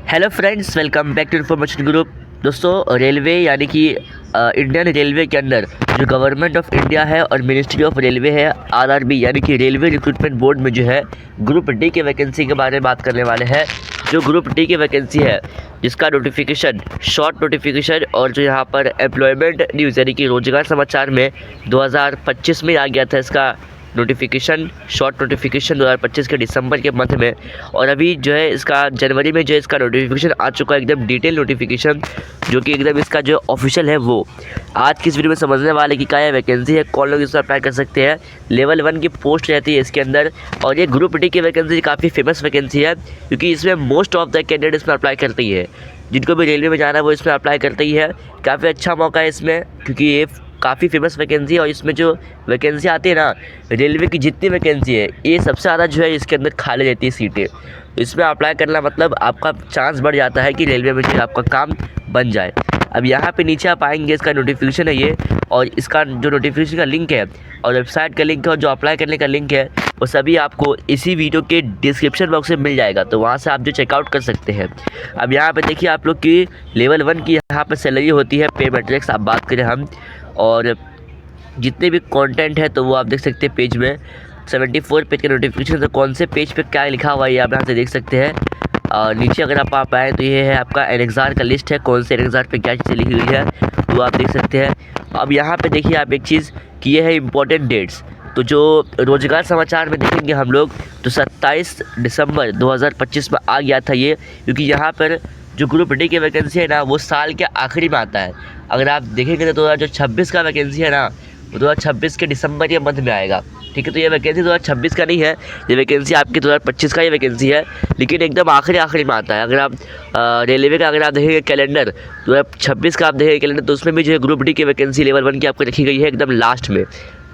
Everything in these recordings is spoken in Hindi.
Hello friends, welcome back to information group. दोस्तों, रेलवे यानी कि इंडियन रेलवे के अंदर जो गवर्नमेंट ऑफ इंडिया है और मिनिस्ट्री ऑफ रेलवे है, आरआरबी यानी कि रेलवे रिक्रूटमेंट बोर्ड में जो है ग्रुप डी के वैकेंसी के बारे में बात करने वाले हैं। जो ग्रुप डी की वैकेंसी है जिसका नोटिफिकेशन शॉर्ट नोटिफिकेशन और जो यहाँ पर एम्प्लॉयमेंट न्यूज़ यानी कि रोजगार समाचार में 2025 में आ गया था इसका नोटिफिकेशन, शॉर्ट नोटिफिकेशन 2025 के दिसंबर के मंथ में। और अभी जो है इसका जनवरी में जो है इसका नोटिफिकेशन आ चुका है, एकदम डिटेल नोटिफिकेशन जो कि एकदम इसका जो ऑफिशियल है वो आज की इस वीडियो में समझने वाले कि क्या है वैकेंसी है, कौन लोग इसमें अप्लाई कर सकते हैं। लेवल 1 की पोस्ट रहती है इसके अंदर। और ये ग्रुप डी की वैकेंसी काफ़ी फेमस वैकेंसी है क्योंकि इसमें मोस्ट ऑफ द कैंडिडेट इसमें अप्लाई करती है। जिनको भी रेलवे में जाना है वो इसमें अप्लाई करते ही है। काफ़ी अच्छा मौका है इसमें क्योंकि ये काफ़ी फेमस वैकेंसी है। और इसमें जो वैकेंसी आती है ना, रेलवे की जितनी वैकेंसी है ये सबसे ज़्यादा जो है इसके अंदर खाली रहती है सीटें। इसमें अप्लाई करना मतलब आपका चांस बढ़ जाता है कि रेलवे में जो आपका काम बन जाए। अब यहाँ पे नीचे आप आएंगे, इसका नोटिफिकेशन है ये, और इसका जो नोटिफिकेशन का लिंक है और वेबसाइट का लिंक है और जो अप्लाई करने का लिंक है वो सभी आपको इसी वीडियो के डिस्क्रिप्शन बॉक्स में मिल जाएगा, तो वहाँ से आप जो चेकआउट कर सकते हैं। अब यहाँ पे देखिए आप लोग की लेवल 1 की यहाँ पर सैलरी होती है, पे मैट्रिक्स आप बात करें हम, और जितने भी कंटेंट है तो वो आप देख सकते हैं पेज में 74 पेज का नोटिफिकेशन। तो कौन से पेज पे क्या लिखा हुआ है ये आप यहाँ से देख सकते हैं। और नीचे अगर आप आएँ तो ये है आपका एनेक्सार का लिस्ट है, कौन से एनेक्सार पे क्या चीज़ें लिखी हुई है तो आप देख सकते हैं। अब यहाँ पे देखिए आप एक चीज़ कि ये है इम्पोर्टेंट डेट्स। तो जो रोजगार समाचार में देखेंगे हम लोग तो 27 दिसंबर 2025 में आ गया था ये, क्योंकि यहाँ पर जो ग्रुप डी की वैकेंसी है ना वो साल के आखिरी में आता है। अगर आप देखेंगे तो 2026 का वैकेंसी है ना वो 2026 के दिसंबर के मंथ में आएगा, ठीक है। तो ये वैकेंसी 2026 का नहीं है, ये वैकेंसी आपकी 2025 का ही वैकेंसी है, लेकिन एकदम आखिरी में आता है। अगर आप रेलवे का अगर आप देखेंगे कैलेंडर 2026 का आप देखेंगे कैलेंडर तो उसमें भी जो है ग्रुप डी की वैकेंसी लेवल 1 की आपको रखी गई है एकदम लास्ट में,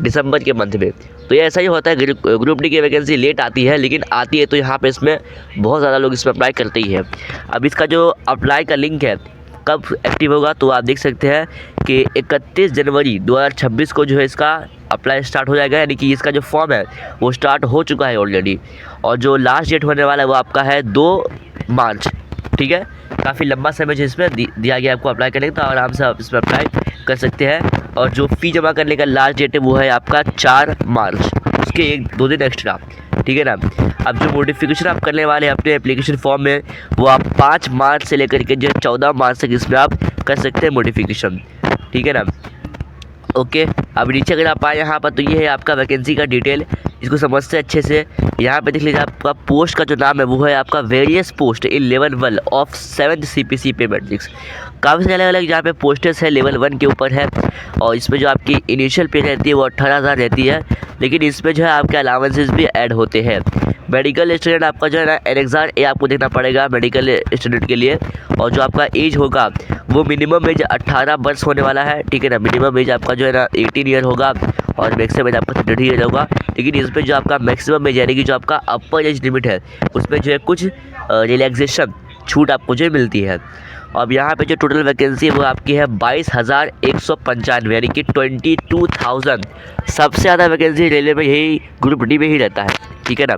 दिसंबर के मंथ में। तो ये ऐसा ही होता है, ग्रुप डी की वैकेंसी लेट आती है लेकिन आती है, तो यहाँ पे इसमें बहुत ज़्यादा लोग इसमें अप्लाई करते ही है। अब इसका जो अप्लाई का लिंक है कब एक्टिव होगा तो आप देख सकते हैं कि 31 जनवरी 2026 को जो है इसका अप्लाई स्टार्ट हो जाएगा, यानी कि इसका जो फॉर्म है वो स्टार्ट हो चुका है ऑलरेडी। और जो लास्ट डेट होने वाला है वो आपका है 2 मार्च, ठीक है। काफ़ी लंबा समय जो इसमें दिया गया आपको अप्लाई करने का, तो आराम से आप इसमें अप्लाई कर सकते हैं। और जो फ़ी जमा करने का लास्ट डेट है वो है आपका 4 मार्च, उसके 1-2 दिन एक्स्ट्रा, ठीक है ना। अब जो नोटिफिकेशन आप करने वाले हैं अपने एप्लीकेशन फॉर्म में वो आप 5 मार्च से लेकर के जो 14 मार्च तक इसमें आप कर सकते हैं नोटिफिकेशन, ठीक है ना। ओके, अब नीचे अगर आप आए यहाँ पर तो ये है आपका वैकेंसी का डिटेल, इसको समझते हैं अच्छे से। यहाँ पे देख लीजिए आपका पोस्ट का जो नाम है वो है आपका various post in level 1 of 7th CPC पे मैट्रिक्स। काफ़ी अलग अलग यहाँ पे पोस्टेस है लेवल 1 के ऊपर है। और इसमें जो आपकी इनिशियल पे रहती है वो 18,000 रहती है, लेकिन इसमें जो है आपके अलाउंसेस भी ऐड होते हैं। मेडिकल स्टूडेंट आपका जो है ना एनेक्सार ए आपको देखना पड़ेगा मेडिकल स्टूडेंट के लिए। और जो आपका एज होगा वो मिनिमम एज 18 वर्ष होने वाला है, ठीक है ना। मिनिमम एज आपका जो है ना 18 ईयर होगा और मैक्सिमम एज आपका 30 ईयर होगा। लेकिन इसमें जो आपका मैक्सिमम एज यानी कि जो आपका अपर एज लिमिट है उसमें जो है कुछ रिलैक्सेशन छूट आपको जो मिलती है। अब यहाँ पे जो टोटल वैकेंसी है वो आपकी है 22,195 यानी कि 22,000। सबसे ज़्यादा वैकेंसी रेलवे में यही ग्रुप डी में ही रहता है, ठीक है ना।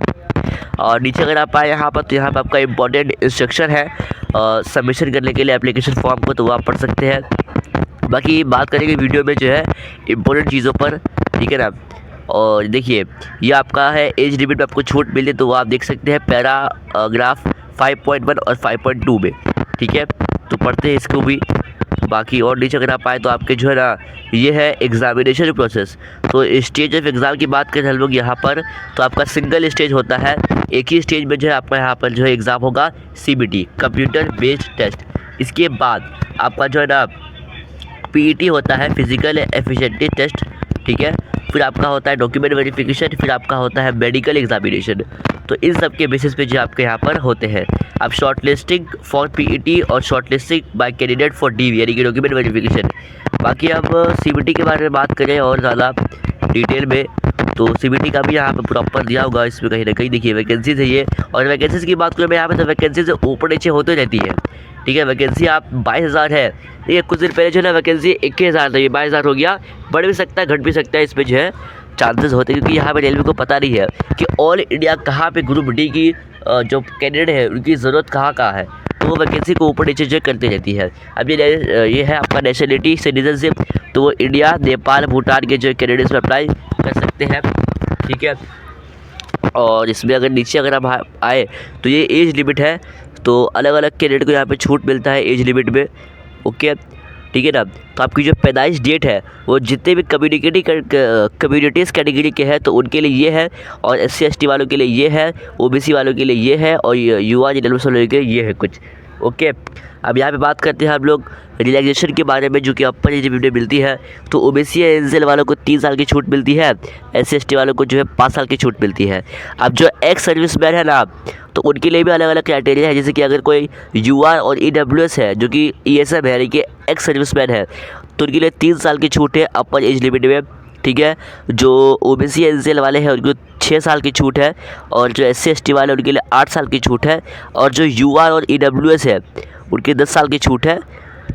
और नीचे अगर आप आए यहाँ पर तो यहाँ पर आपका इम्पोर्टेंट इंस्ट्रक्शन है सबमिशन करने के लिए एप्लीकेशन फॉर्म को, तो वो आप पढ़ सकते हैं। बाकी बात करेंगे वीडियो में जो है इम्पोर्टेंट चीज़ों पर, ठीक है ना। और देखिए ये आपका है एज लिमिट में आपको छूट मिले तो वो आप देख सकते हैं पैराग्राफ 5.1 और 5.2 में, ठीक है। तो पढ़ते हैं इसको भी। बाकी और नीचे अगर आप आए तो आपके जो है ना ये है एग्जामिनेशन प्रोसेस। तो स्टेज ऑफ एग्ज़ाम की बात करें हम लोग यहाँ पर तो आपका सिंगल स्टेज होता है, एक ही स्टेज में जो है आपका यहाँ पर जो है एग्ज़ाम होगा CBT कंप्यूटर बेस्ड टेस्ट। इसके बाद आपका जो है ना PET होता है फिजिकल एफिशिएंसी टेस्ट, ठीक है। फिर आपका होता है डॉक्यूमेंट वेरिफिकेशन, फिर आपका होता है मेडिकल एग्जामिनेशन। तो इन सब के बेसिस पे जो आपके यहाँ पर होते हैं। अब शॉर्ट लिस्टिंग फॉर PET और short listing bye candidate for DV यानी कि डॉक्यूमेंट वेरिफिकेशन। बाकी अब CBT के बारे में बात करें और ज़्यादा डिटेल में तो CBT का भी यहाँ पे प्रॉपर दिया होगा इसमें कहीं ना कहीं। देखिए वैकेंसीज है ये, और वैकेंसीज की बात करें मैं यहाँ पे तो वैकेंसीज ऊपर नीचे होते रहती है, ठीक है। वैकेंसी आप 22,000 है, ये कुछ दिन पहले जो है ना वैकेंसी 21,000 था, ये 22,000 हो गया। बढ़ भी सकता है घट भी सकता है, इसमें जो है चांसेस होते हैं, क्योंकि यहाँ पे रेलवे को पता नहीं है कि ऑल इंडिया कहाँ पे ग्रुप डी की जो कैंडिडेट है उनकी ज़रूरत कहाँ है। तो वो वैकेंसी को ऊपर नीचे जो करती रहती है। अब ये है आपका नेशनलिटी सिटीजनशिप, तो वो इंडिया, नेपाल, भूटान के जो कैंडिडेट्स में अप्लाई कर सकते हैं, ठीक है। और इसमें अगर नीचे अगर हम आए तो ये एज लिमिट है, तो अलग अलग कैंडिडेट को यहाँ पे छूट मिलता है एज लिमिट में, ओके, ठीक है ना। तो आपकी जो पैदाइश डेट है वो जितने भी कम्युनिटीज़ कैटेगरी के हैं तो उनके लिए ये है, और SC ST वालों के लिए ये है, OBC वालों के लिए ये है, और युवा जनरल वालों के लिए ये है कुछ, ओके। अब यहाँ पे बात करते हैं हम लोग रिलैक्सेशन के बारे में, जो कि अपर एज लिमिट मिलती है। तो OBC या NCL वालों को 3 साल की छूट मिलती है, SC ST वालों को जो है 5 साल की छूट मिलती है। अब जो एक्स सर्विसमैन है ना, तो उनके लिए भी अलग अलग क्राइटेरिया है, जैसे कि अगर कोई UR और EWS है जो कि ESM है यानी कि एक्स सर्विसमैन है, तो उनके लिए 3 साल की छूट है अपर एज लिमिट में, ठीक है। जो OBC NCL वाले हैं उनको 6 साल की छूट है, और जो SC ST वाले उनके लिए 8 साल की छूट है, और जो UR और EWS है उनके 10 साल की छूट है,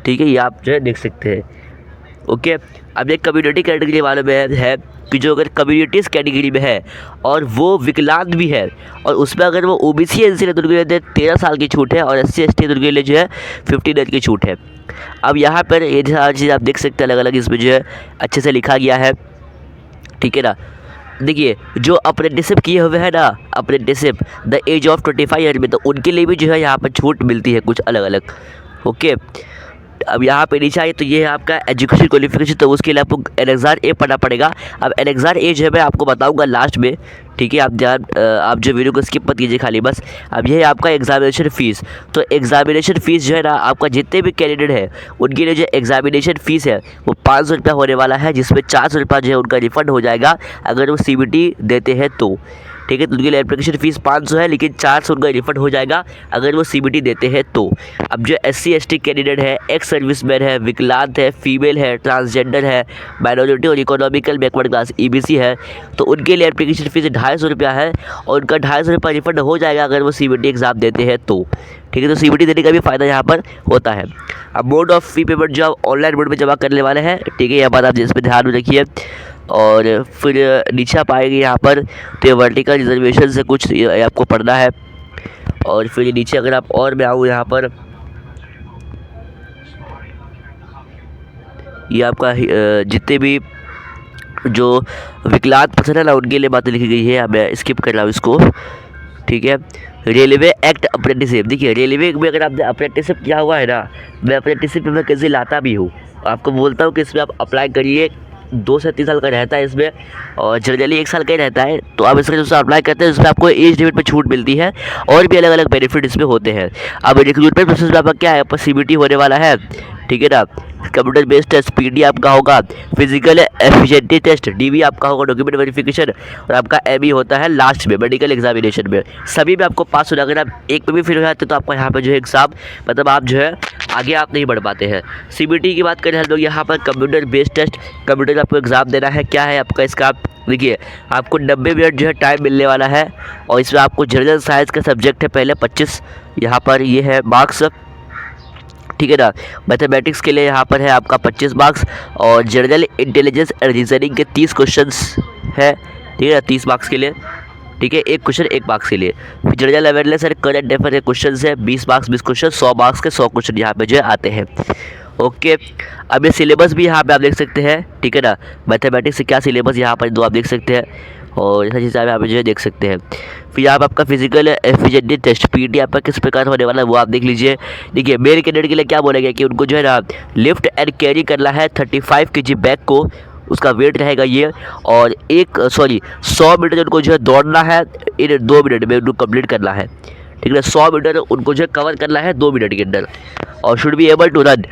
ठीक है। ये आप जो है देख सकते हैं, ओके। अब एक कम्युनिटी कैटेगरी वालों में है कि जो अगर कम्युनिटीज़ कैटेगरी में है और वो विकलांग भी है, और उसमें अगर वो OBC NCL है तो उनके लिए 13 साल की छूट है, और SC ST उनके लिए जो है 15 ईयर की छूट है। अब यहाँ पर ये सारी चीज़ आप देख सकते हैं, अलग अलग इसमें जो है अच्छे से लिखा गया है, ठीक है ना। देखिए जो अप्रेंटिसशिप किए हुए हैं ना, apprenticeship the age of 25 year में, तो उनके लिए भी जो है यहाँ पर छूट मिलती है कुछ अलग अलग, ओके। अब यहाँ पे नीचे आइए तो ये है आपका एजुकेशन क्वालिफिकेशन, तो उसके लिए आपको एनेक्सर A पढ़ना पड़ेगा। अब एनेक्सर A जो है मैं आपको बताऊंगा लास्ट में, ठीक है। आप जो वीडियो को स्किप मत कीजिए खाली बस। अब ये है आपका एग्जामिनेशन फ़ीस, तो एग्जामिनेशन फ़ीस जो है ना आपका जितने भी कैंडिडेट है उनके लिए जो एग्जामिनेशन फ़ीस है वो 500 रुपया होने वाला है, जिसमें 400 रुपया जो है उनका रिफ़ंड हो जाएगा अगर वो CBT देते हैं तो, ठीक है। तो उनके लिए एप्लीकेशन फ़ीस 500 है, लेकिन 400 उनका रिफंड हो जाएगा अगर वो CBT देते हैं तो। अब जो SC ST कैंडिडेट है, एक्स सर्विसमैन है, विकलांग है, फीमेल है, ट्रांसजेंडर है, माइनॉरिटी और इकोनॉमिकल बैकवर्ड क्लास EBC है, तो उनके लिए एप्लीकेशन फ़ीस 250 रुपया है, और उनका 250 रुपया रिफंड हो जाएगा अगर वो CBT एग्ज़ाम देते हैं तो, ठीक है। तो CBT देने का भी फ़ायदा यहाँ पर होता है। अब मोड ऑफ फ़ी पेमेंट जो आप ऑनलाइन मोड में जमा करने वाले हैं, ठीक है, यह बात आप जिस पर ध्यान में रखिए। और फिर नीचे आप आएंगे यहाँ पर तो ये वर्टिकल रिजर्वेशन से कुछ ये आपको पढ़ना है। और फिर नीचे अगर आप और मैं आऊँ यहाँ पर, ये आपका जितने भी जो विकलांग पर्सन है ना उनके लिए बातें लिखी गई है, मैं स्किप कर रहा हूँ इसको, ठीक है। रेलवे एक्ट अप्रेंटिसशिप, देखिए रेलवे में अगर आपने अप्रेंटिसशिप किया हुआ है ना, मैं अप्रेंटिसशिप में कैसे लाता भी हूँ, आपको बोलता हूँ कि इसमें आप अप्लाई करिए। 2 से 3 साल का रहता है इसमें, और जनरली 1 साल का ही रहता है, तो आप इसका जो अप्लाई करते हैं उसमें आपको एज लिमिट पे छूट मिलती है, और भी अलग अलग बेनिफिट इसमें होते हैं। अब रिक्रूटमेंट प्रोसेस में आपका क्या है, आपका CBT होने वाला है, ठीक है ना। कंप्यूटर बेस्ड टेस्ट PD आपका होगा, फिजिकल एफिशिएंसी टेस्ट DV आपका होगा, डॉक्यूमेंट वेरिफिकेशन, और आपका ME होता है लास्ट में मेडिकल एग्जामिनेशन में। सभी में आपको पास होना, अगर आप एक में भी फेल हो जाते तो आपको यहाँ पर जो है एग्ज़ाम, मतलब आप जो है आगे आप नहीं बढ़ पाते हैं। CBT की बात करें हम लोग यहाँ पर कंप्यूटर बेस्ड टेस्ट, कंप्यूटर आपको एग्ज़ाम देना है। क्या है आपका इसका, देखिए आपको 90 मिनट जो है टाइम मिलने वाला है, और इसमें आपको जनरल साइंस का सब्जेक्ट है पहले 25, यहाँ पर ये है मार्क्स, ठीक है ना। मैथमेटिक्स के लिए यहाँ पर है आपका 25 मार्क्स, और जनरल इंटेलिजेंस एंड रीजनिंग के 30 क्वेश्चंस है, ठीक है ना, 30 मार्क्स के लिए, ठीक है। एक क्वेश्चन 1 मार्क्स के लिए। फिर जनरल अवेयरनेस और करंट अफेयर के क्वेश्चन है 20 मार्क्स 20 क्वेश्चन, 100 मार्क्स के 100 क्वेश्चन यहाँ पे जो है आते हैं, ओके। अब ये सिलेबस भी यहाँ पे आप देख सकते हैं, ठीक है ना। मैथमेटिक्स से क्या सिलेबस यहाँ पर दो आप देख सकते हैं, और ऐसा चीज़ आप जो है देख सकते हैं। फिर यहाँ पर आपका फिजिकल एफिशिएंसी टेस्ट PD आपका किस प्रकार होने वाला है वो आप देख लीजिए। देखिए मेल कैंडिडेट के लिए क्या बोला गया कि उनको जो है ना लिफ्ट एंड कैरी करना है 35 kg बैग को, उसका वेट रहेगा ये, और 100 मीटर उनको जो है दौड़ना है इन 2 मिनट में उनको कंप्लीट करना है, ठीक है। 100 मीटर उनको जो है कवर करना है 2 मिनट के अंदर, और should be able to run,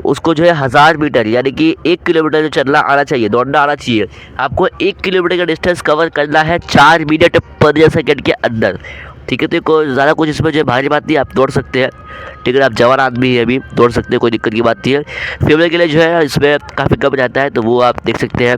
उसको जो है 1000 मीटर यानी कि 1 किलोमीटर जो चलना आना चाहिए, दौड़ना आना चाहिए। आपको 1 किलोमीटर का डिस्टेंस कवर करना है 4 मिनट पर सेकंड के अंदर, ठीक है। तो कोई ज़्यादा कुछ इसमें जो है भारी बात नहीं, आप दौड़ सकते हैं, ठीक है। आप जवान आदमी है अभी दौड़ सकते हैं, कोई दिक्कत की बात नहीं है। फीमेल के लिए जो है इसमें काफ़ी कम रहता है, तो वो आप देख सकते हैं।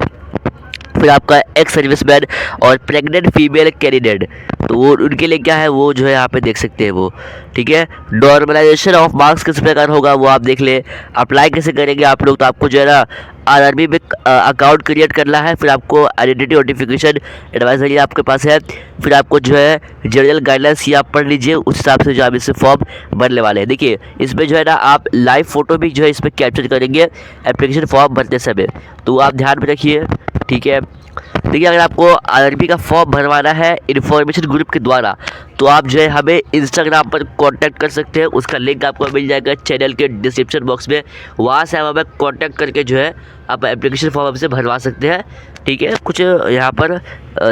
फिर आपका एक्स सर्विसमैन और प्रेग्नेंट फीमेल कैंडिडेट, तो वो उनके लिए क्या है वो जो है यहाँ पे देख सकते हैं वो। ठीक है, नॉर्मलाइजेशन ऑफ मार्क्स किस प्रकार होगा वो आप देख ले। अप्लाई कैसे करेंगे आप लोग, तो आपको जो है ना आरआरबी में अकाउंट क्रिएट करना है, फिर आपको आइडेंटिटी नोटिफिकेशन एडवाइजरी आपके पास है, फिर आपको जो है जनरल गाइडलाइंस ये आप पढ़ लीजिए, उस हिसाब से जो आप इससे फॉर्म भरने वाले हैं। देखिए इसमें जो है ना आप लाइव फ़ोटो भी जो है इसमें कैप्चर करेंगे एप्लीकेशन फॉर्म भरते समय, तो आप ध्यान में रखिए। ठीक है, देखिए अगर आपको आरआरबी का फॉर्म भरवाना है इन्फॉर्मेशन ग्रुप के द्वारा, तो आप जो है हमें इंस्टाग्राम पर कांटेक्ट कर सकते हैं, उसका लिंक आपको मिल जाएगा चैनल के डिस्क्रिप्शन बॉक्स में, वहाँ से आप हमें कांटेक्ट करके जो है आप एप्लीकेशन फॉर्म हमसे भरवा सकते हैं। ठीक है, कुछ यहाँ पर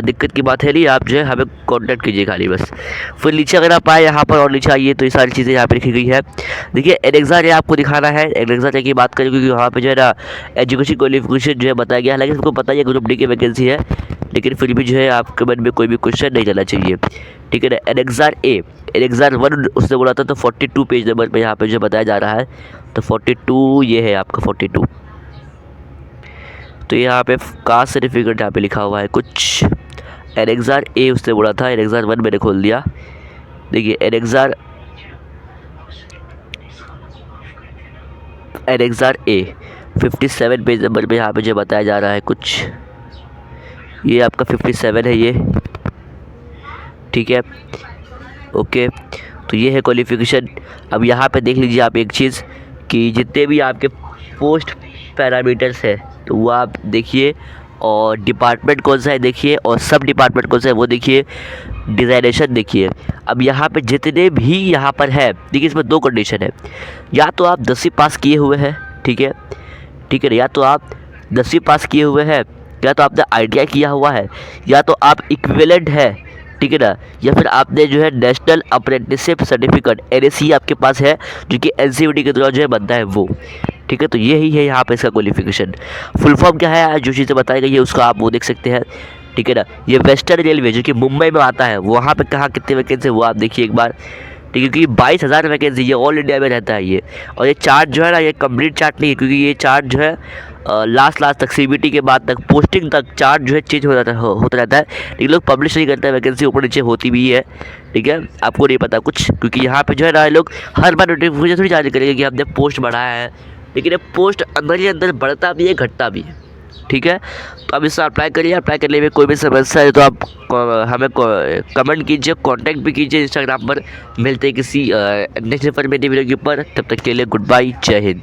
दिक्कत की बात है नहीं, आप जो है हमें कांटेक्ट कीजिए खाली बस। फिर नीचे अगर आप आए यहाँ पर और नीचे आइए तो ये सारी चीज़ें यहाँ पर लिखी गई है। देखिए एनेक्सा रे आपको दिखाना है, एनेक्सा रे की बात करें क्योंकि वहाँ पे जो है ना एजुकेशन क्वालिफिकेशन जो है बताया गया है, हालांकि सबको पता है ग्रुप डी की वैकेंसी है, लेकिन फिर भी जो है आपके मन में कोई भी क्वेश्चन नहीं रहना चाहिए। ठीक है ना, एनेक्सार ए, एनेक्सार 1 उसने बोला था, तो 42 पेज नंबर पे यहाँ पे जो बताया जा रहा है, तो 42 ये है आपका 42। तो यहाँ पे कास्ट सर्टिफिकेट यहाँ पे लिखा हुआ है कुछ, एनेक्सार ए उसने बोला था, एनेक्सार 1 मैंने खोल दिया। देखिए एनेक्सार ए 57 पेज नंबर पे यहाँ पे जो बताया जा रहा है कुछ, ये आपका 57 है ये। ठीक है, ओके, तो ये है क्वालिफिकेशन। अब यहाँ पे देख लीजिए आप एक चीज़ कि जितने भी आपके पोस्ट पैरामीटर्स है तो वो आप देखिए, और डिपार्टमेंट कौन सा है देखिए, और सब डिपार्टमेंट कौन सा है वो देखिए, डिज़ाइनेशन देखिए। अब यहाँ पे जितने भी यहाँ पर है, देखिए इसमें 2 कंडीशन है, या तो आप 10वीं पास किए हुए हैं, ठीक है, ठीक है, या तो आप 10वीं पास किए हुए हैं, या तो आपने ITI किया हुआ है, या तो आप इक्विवेलेंट है, ठीक है ना, या फिर आपने जो है नेशनल अप्रेंटिसशिप सर्टिफिकेट NAC आपके पास है, जो कि NCVT के द्वारा जो है बनता है वो। ठीक है, तो यही है यहाँ पे इसका क्वालिफिकेशन। फुल फॉर्म क्या है, जो चीज़ें बताई गई है उसको आप वो देख सकते हैं। ठीक है ना, ये वेस्टर्न रेलवे जो कि मुंबई में आता है, वहाँ पे कहाँ कितने वैकेंसी वो आप देखिए एक बार। ठीक है, क्योंकि 22,000 वैकेंसी ये ऑल इंडिया में रहता है ये, और ये चार्ट जो है ना ये कंप्लीट चार्ट नहीं है, क्योंकि ये चार्ट जो है लास्ट तक CBT के बाद तक पोस्टिंग तक चार्ट जो है चेंज होता रहता है, लेकिन लोग पब्लिश नहीं करते हैं, वैकेंसी ऊपर नीचे होती भी है। ठीक है, आपको नहीं पता कुछ, क्योंकि यहाँ पे जो है ना लोग हर बार नोटिफिकेशन थोड़ी जारी करेंगे कि हमने पोस्ट बढ़ाया है, लेकिन ये पोस्ट अंदर ही अंदर बढ़ता भी है घटता भी है। ठीक है, तो आप इससे अप्लाई करिए। अप्लाई करने में कोई भी समस्या है तो आप हमें कमेंट कीजिए, कांटेक्ट भी कीजिए इंस्टाग्राम पर। मिलते हैं किसी नेक्स्ट इन्फॉर्मेटिव वीडियो के ऊपर, तब तक के लिए गुड बाय, जय हिंद।